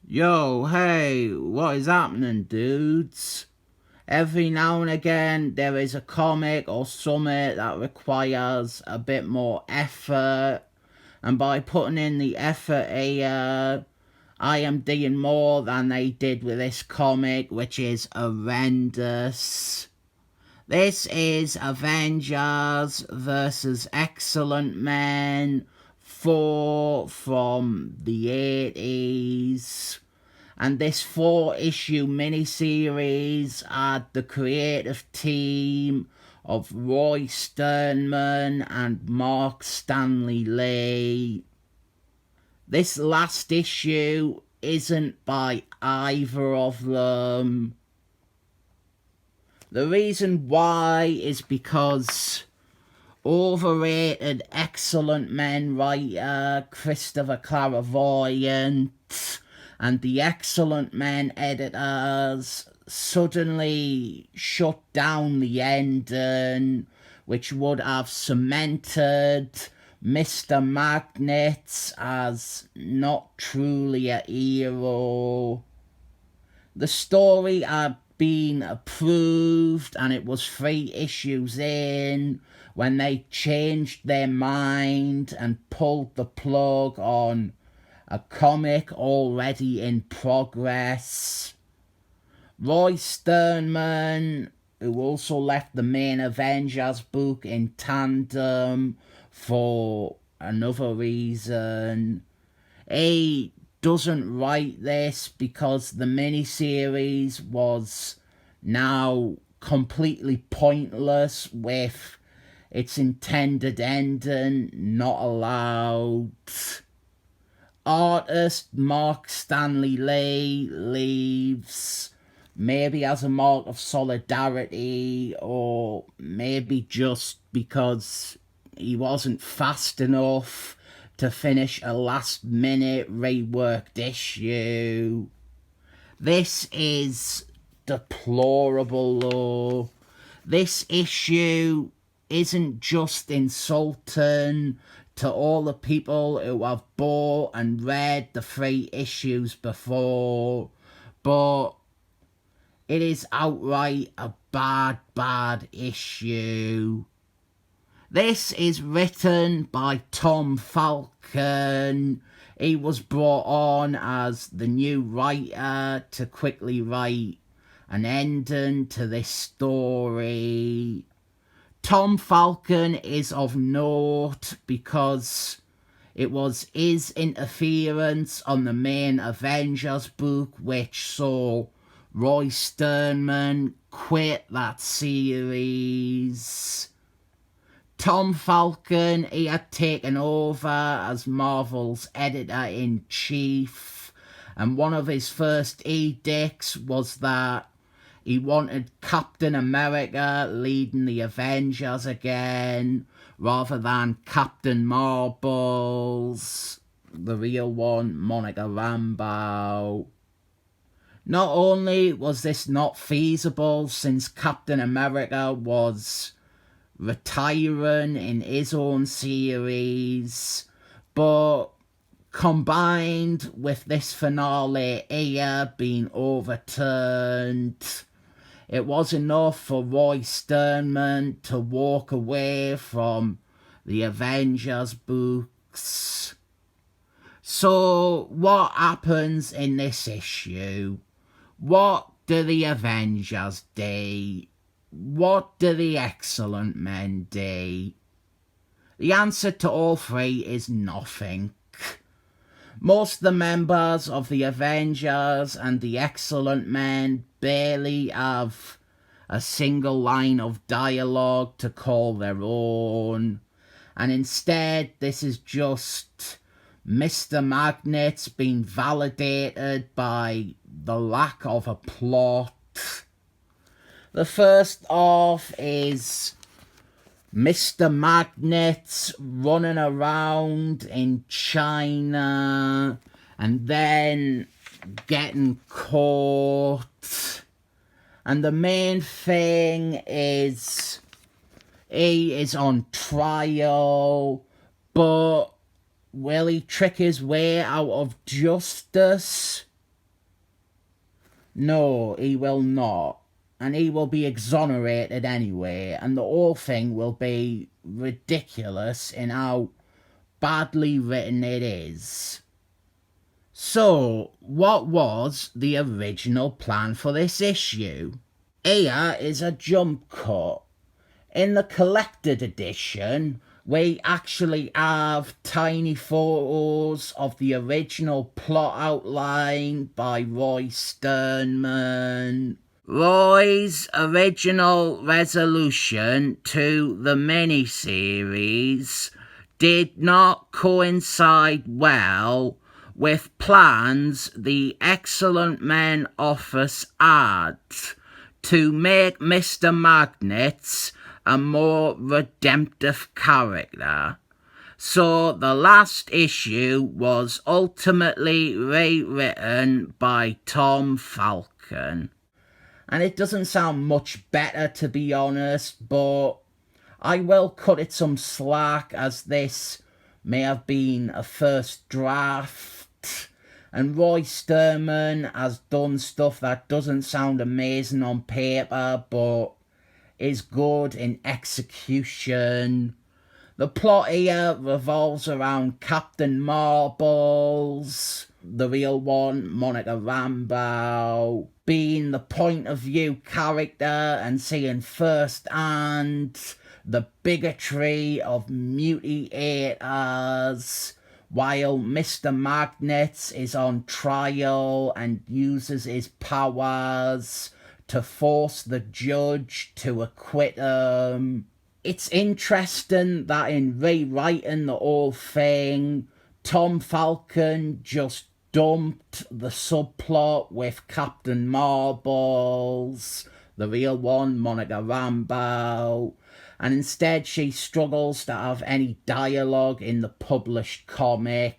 Yo, hey, what is happening, dudes? Every now and again, there is a comic or summit that requires a bit more effort, and by putting in the effort here, I am doing more than they did with this comic, which is horrendous. This is Avengers versus Excellent Men 4 from the 80s. And this 4-issue miniseries had the creative team of Roy Sternman and Mark Stanley Lee. This last issue isn't by either of them. The reason why is because overrated Excellent Men writer Christopher Clairvoyant and the Excellent Men editors suddenly shut down the ending, which would have cemented Mr. Magneto as not truly a hero. The story had been approved and it was 3 issues in when they changed their mind and pulled the plug on a comic already in progress. Roy Sternman, who also left the main Avengers book in tandem for another reason, he doesn't write this because the miniseries was now completely pointless with its intended ending not allowed. Artist Mark Stanley Lee leaves, maybe as a mark of solidarity, or maybe just because he wasn't fast enough to finish a last-minute reworked issue. This is deplorable, though. This issue isn't just insulting to all the people who have bought and read the 3 issues before, but it is outright a bad issue. This is written by Tom Falcon. He was brought on as the new writer to quickly write an ending to this story. Tom Falcon is of note because it was his interference on the main Avengers book which saw Roy Sternman quit that series. Tom Falcon, he had taken over as Marvel's editor-in-chief, and one of his first edicts was that he wanted Captain America leading the Avengers again, rather than Captain Marbles, the real one, Monica Rambeau. Not only was this not feasible since Captain America was retiring in his own series, but combined with this finale here being overturned, it was enough for Roy Sternman to walk away from the Avengers books. So, what happens in this issue? What do the Avengers do? What do the Excellent Men do? The answer to all 3 is nothing. Most of the members of the Avengers and the Excellent Men barely have a single line of dialogue to call their own, and instead this is just Mr. Magnet's being validated by the lack of a plot. The first off is Mr. Magnet's running around in China and then getting caught. And the main thing is he is on trial, but will he trick his way out of justice? No, he will not. And he will be exonerated anyway, and the whole thing will be ridiculous in how badly written it is. So, what was the original plan for this issue? Here is a jump cut. In the collected edition, we actually have tiny photos of the original plot outline by Roy Sternman. Roy's original resolution to the miniseries did not coincide well with plans the Excellent Men office had to make Mr. Magnet a more redemptive character. So the last issue was ultimately rewritten by Tom Falcon. And it doesn't sound much better, to be honest, but I will cut it some slack, as this may have been a first draft, and Roy Sternman has done stuff that doesn't sound amazing on paper, but is good in execution. The plot here revolves around Captain Marbles, the real one, Monica Rambeau, being the point of view character and seeing firsthand the bigotry of mutilators, while Mr. Magnet is on trial and uses his powers to force the judge to acquit him. It's interesting that in rewriting the whole thing, Tom Falcon just dumped the subplot with Captain Marbles, the real one, Monica Rambeau, and instead she struggles to have any dialogue in the published comic.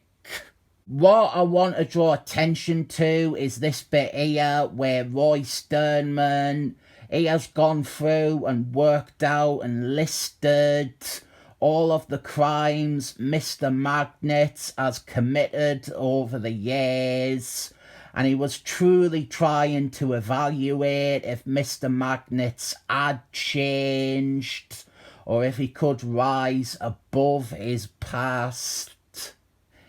What I want to draw attention to is this bit here where Roy Sternman, he has gone through and worked out and listed all of the crimes Mr. Magnet has committed over the years, and he was truly trying to evaluate if Mr. Magnet had changed or if he could rise above his past.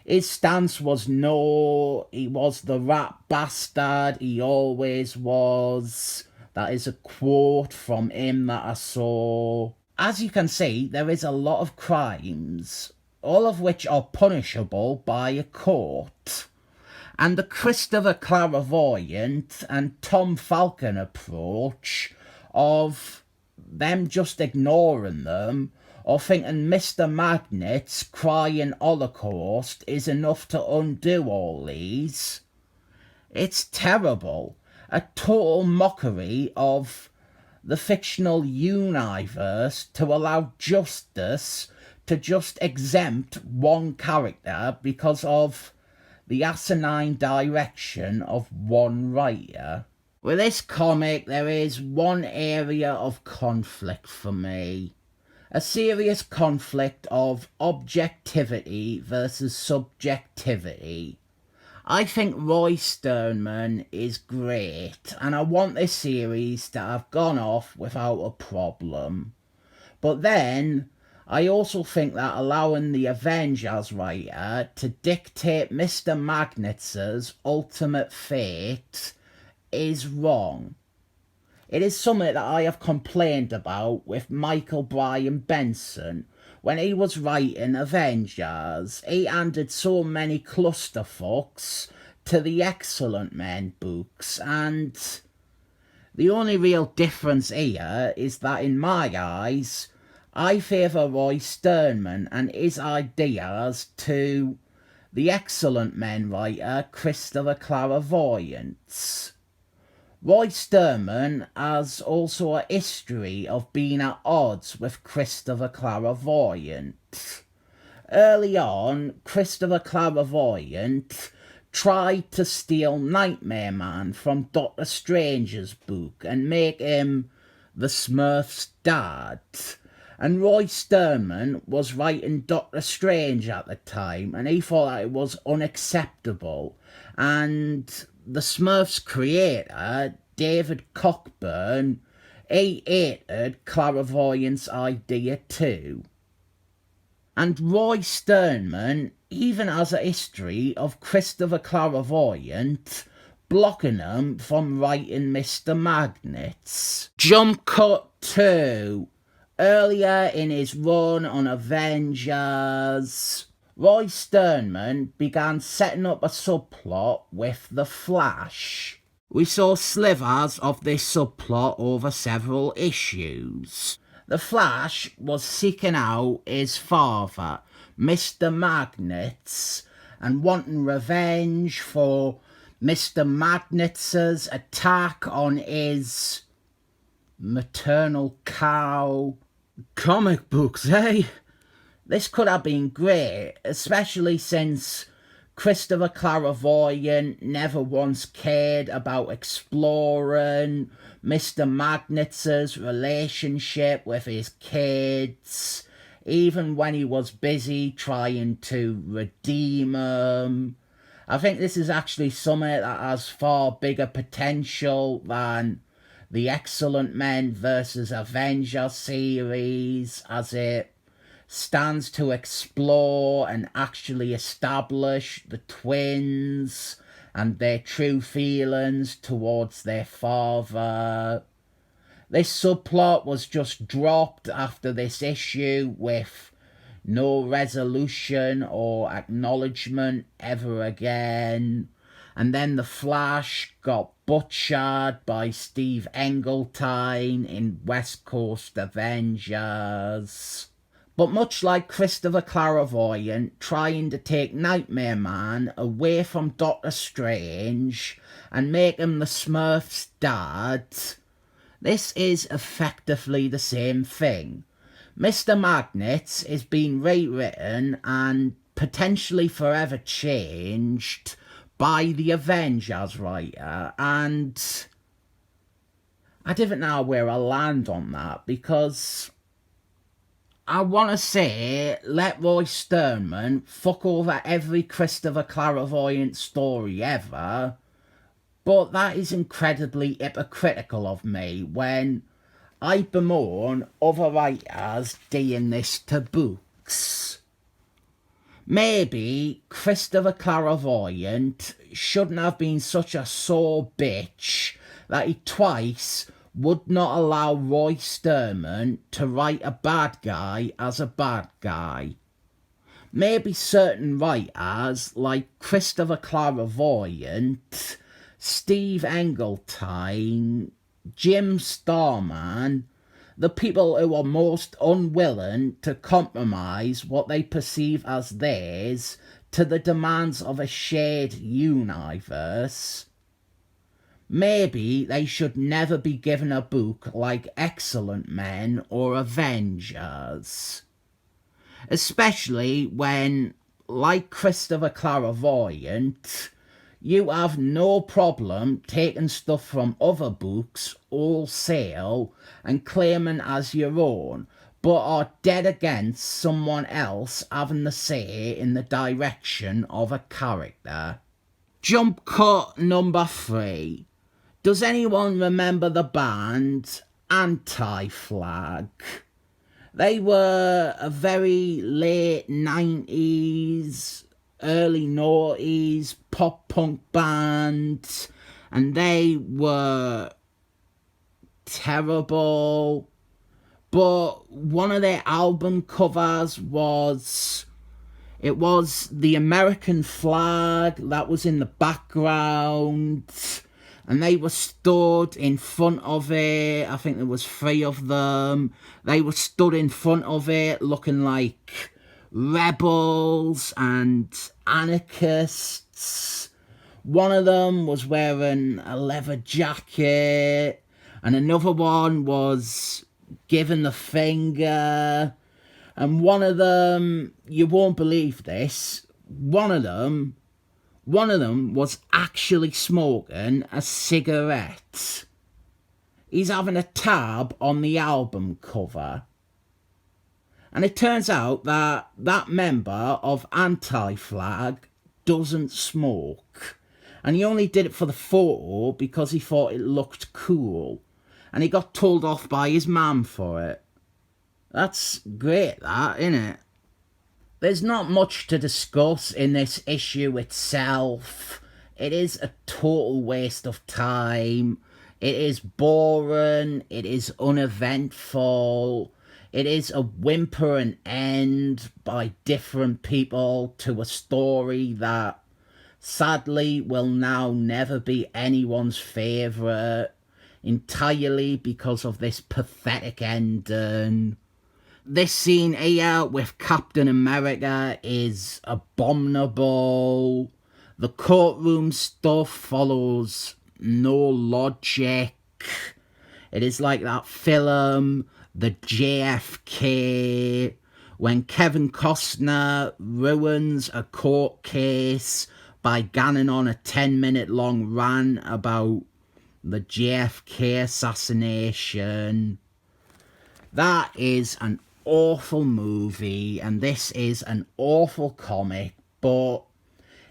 His stance was no, he was the rat bastard he always was. That is a quote from him that I saw. As you can see, there is a lot of crimes, all of which are punishable by a court. And the Christopher Clairvoyant and Tom Falcon approach of them just ignoring them, or thinking Mr. Magnet's crying Holocaust is enough to undo all these. It's terrible. A total mockery of the fictional universe to allow justice to just exempt one character because of the asinine direction of one writer. With this comic, there is one area of conflict for me. A serious conflict of objectivity versus subjectivity. I think Roy Sternman is great, and I want this series to have gone off without a problem. But then, I also think that allowing the Avengers writer to dictate Mr. Magnet's ultimate fate is wrong. It is something that I have complained about with Michael Bryan Benson. When he was writing Avengers, he handed so many clusterfucks to the Excellent Men books, and the only real difference here is that in my eyes, I favour Roy Sternman and his ideas to the Excellent Men writer Christopher Clairvoyant. Roy Sternman has also a history of being at odds with Christopher Clairvoyant. Early on, Christopher Clairvoyant tried to steal Nightmare Man from Doctor Strange's book and make him the Smurf's dad. And Roy Sternman was writing Doctor Strange at the time, and he thought that it was unacceptable. And the Smurfs creator, David Cockburn, he hated clairvoyance idea too. And Roy Sternman even has a history of Christopher Clairvoyant blocking him from writing Mr. Magnets. Jump cut 2. Earlier in his run on Avengers, Roy Sternman began setting up a subplot with The Flash. We saw slivers of this subplot over several issues. The Flash was seeking out his father, Mr. Magnets, and wanting revenge for Mr. Magnets' attack on his maternal cow. Comic books, eh? This could have been great, especially since Christopher Clairvoyant never once cared about exploring Mr. Magnets' relationship with his kids, even when he was busy trying to redeem them. I think this is actually something that has far bigger potential than the Excellent Men vs. Avengers series, as it stands to explore and actually establish the twins and their true feelings towards their father. This subplot was just dropped after this issue with no resolution or acknowledgement ever again. And then The Flash got butchered by Steve Englehart in West Coast Avengers. But much like Christopher Clairvoyant trying to take Nightmare Man away from Doctor Strange and make him the Smurfs' dad, this is effectively the same thing. Mr. Magnets is being rewritten and potentially forever changed by the Avengers writer, and I don't know where I land on that, because I want to say, let Roy Sternman fuck over every Christopher Clairvoyant story ever, but that is incredibly hypocritical of me when I bemoan other writers doing this to books. Maybe Christopher Clairvoyant shouldn't have been such a sore bitch that he twice would not allow Roy Sternman to write a bad guy as a bad guy. Maybe certain writers, like Christopher Clairvoyant, Steve Englehart, Jim Starman, the people who are most unwilling to compromise what they perceive as theirs to the demands of a shared universe, maybe they should never be given a book like Excellent Men or Avengers. Especially when, like Christopher Clairvoyant, you have no problem taking stuff from other books wholesale and claiming as your own, but are dead against someone else having the say in the direction of a character. Jump cut number 3. Does anyone remember the band Anti-Flag? They were a very late 90s, early noughties pop punk band, and they were terrible. But one of their album covers was the American flag that was in the background, and they were stood in front of it. I think there was 3 of them. They were stood in front of it looking like rebels and anarchists. One of them was wearing a leather jacket, and another one was giving the finger, and one of them, you won't believe this, one of them was actually smoking a cigarette. He's having a tab on the album cover. And it turns out that that member of Anti-Flag doesn't smoke. And he only did it for the photo because he thought it looked cool. And he got told off by his mum for it. That's great, that, innit? There's not much to discuss in this issue itself. It is a total waste of time. It is boring. It is uneventful. It is a whimpering end by different people to a story that sadly will now never be anyone's favourite, entirely because of this pathetic ending. This scene here with Captain America is abominable. The courtroom stuff follows no logic. It is like that film, The JFK, when Kevin Costner ruins a court case by going on a 10-minute long rant about the JFK assassination. That is an awful movie, and this is an awful comic, but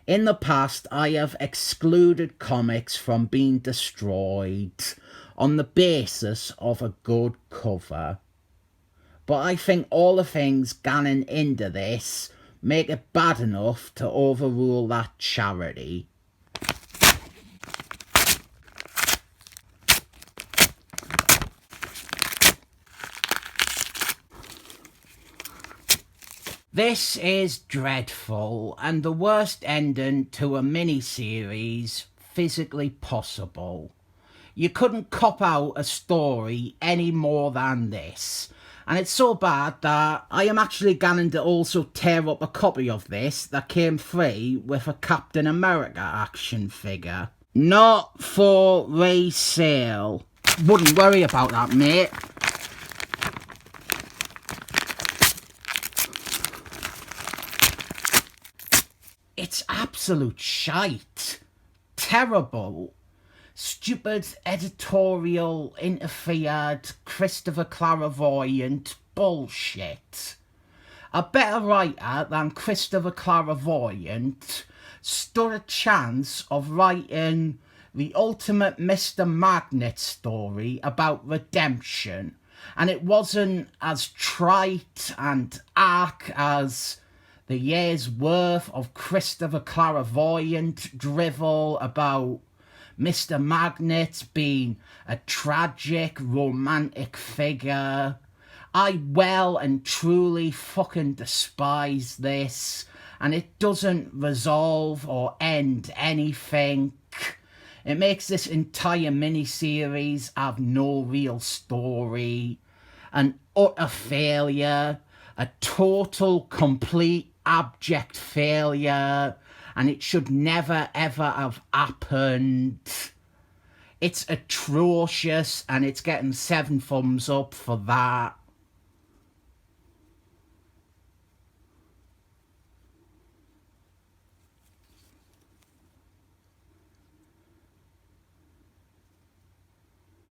in the past I have excluded comics from being destroyed on the basis of a good cover. But I think all the things going into this make it bad enough to overrule that charity. This is dreadful and the worst ending to a mini-series physically possible. You couldn't cop out a story any more than this. And it's so bad that I am actually going to also tear up a copy of this that came free with a Captain America action figure. Not for resale. Wouldn't worry about that, mate. It's absolute shite. Terrible. Stupid editorial interfered Christopher Clairvoyant bullshit. A better writer than Christopher Clairvoyant stood a chance of writing the ultimate Mr. Magnet story about redemption, and it wasn't as trite and arc as the year's worth of Christopher Clairvoyant drivel about Mr. Magnet being a tragic, romantic figure. I well and truly fucking despise this, and it doesn't resolve or end anything. It makes this entire miniseries have no real story. An utter failure. A total, complete, abject failure. And it should never, ever have happened. It's atrocious, and it's getting 7 thumbs up for that.